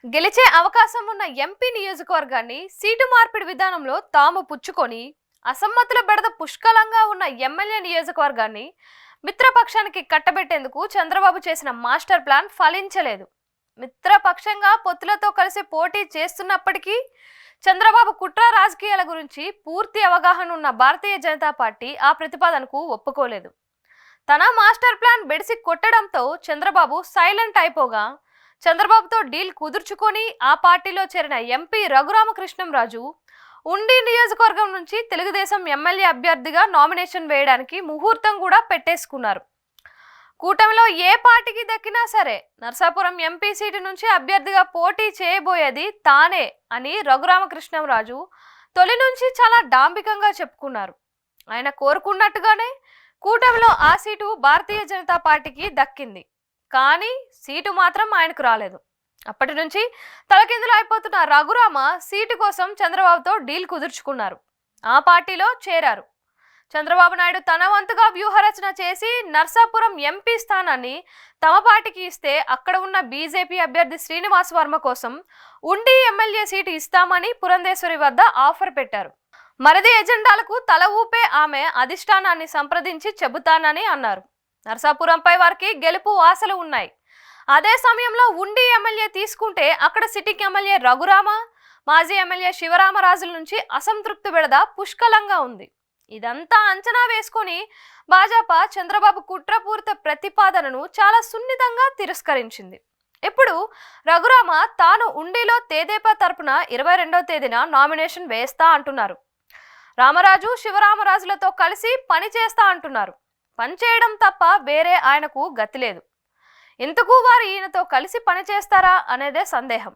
గెలిచే అవకాశం ఉన్న ఎంపీ నియోజకవర్గాన్ని సీటు మార్పిడి విధానంలో తాము పుచ్చుకొని అసమ్మతుల బెడద పుష్కలంగా ఉన్న ఎమ్మెల్యే నియోజకవర్గాన్ని మిత్రపక్షానికి కట్టబెట్టేందుకు చంద్రబాబు చేసిన మాస్టర్ ప్లాన్ ఫలించలేదు. మిత్రపక్షంగా పొత్తులతో కలిసి పోటీ చేస్తున్నప్పటికీ చంద్రబాబు కుట్ర రాజకీయాల గురించి పూర్తి అవగాహన ఉన్న భారతీయ జనతా పార్టీ ఆ ప్రతిపాదనకు ఒప్పుకోలేదు. తన మాస్టర్ ప్లాన్ బెడిసి కొట్టడంతో చంద్రబాబు సైలెంట్ అయిపోగా చంద్రబాబుతో డీల్ కుదుర్చుకొని ఆ పార్టీలో చేరిన ఎంపీ రఘురామకృష్ణంరాజు ఉండి నియోజకవర్గం నుంచి తెలుగుదేశం ఎమ్మెల్యే అభ్యర్థిగా నామినేషన్ వేయడానికి ముహూర్తం కూడా పెట్టేసుకున్నారు. కూటమిలో ఏ పార్టీకి దక్కినా సరే నర్సాపురం ఎంపీ సీటు నుంచి అభ్యర్థిగా పోటీ చేయబోయేది తానే అని రఘురామకృష్ణంరాజు తొలి నుంచి చాలా డాంబికంగా చెప్పుకున్నారు. ఆయన కోరుకున్నట్టుగానే కూటమిలో ఆ సీటు భారతీయ జనతా పార్టీకి దక్కింది. కానీ సీటు మాత్రం ఆయనకు రాలేదు. అప్పటి నుంచి తలకిందులు అయిపోతున్న రఘురామ సీటు కోసం చంద్రబాబుతో డీల్ కుదుర్చుకున్నారు. ఆ పార్టీలో చేరారు. చంద్రబాబు నాయుడు తన వంతుగా వ్యూహరచన చేసి నర్సాపురం ఎంపీ స్థానాన్ని తమ పార్టీకి ఇస్తే అక్కడ ఉన్న బీజేపీ అభ్యర్థి శ్రీనివాస్ వర్మ కోసం ఉండి ఎమ్మెల్యే సీటు ఇస్తామని పురంధేశ్వరి వద్ద ఆఫర్ పెట్టారు. మరిది ఎజెండాలకు తల ఊపే ఆమె అధిష్టానాన్ని సంప్రదించి చెబుతానని అన్నారు. నర్సాపురంపై వారికి గెలుపు ఆశలు ఉన్నాయి. అదే సమయంలో ఉండి ఎమ్మెల్యే తీసుకుంటే అక్కడ సిట్టింగ్ ఎమ్మెల్యే రఘురామ, మాజీ ఎమ్మెల్యే శివరామరాజుల నుంచి అసంతృప్తి బెడద పుష్కలంగా ఉంది. ఇదంతా అంచనా వేసుకొని భాజపా చంద్రబాబు కుట్రపూరిత ప్రతిపాదనను చాలా సున్నితంగా తిరస్కరించింది. ఇప్పుడు రఘురామ తాను ఉండిలో తెదేపా తరపున 22వ తేదీన నామినేషన్ వేస్తా అంటున్నారు. రామరాజు శివరామరాజులతో కలిసి పని చేస్తా అంటున్నారు. పనిచేయడం తప్ప వేరే ఆయనకు గతి లేదు. ఇంతకు వారు ఈయనతో కలిసి పనిచేస్తారా అనేదే సందేహం.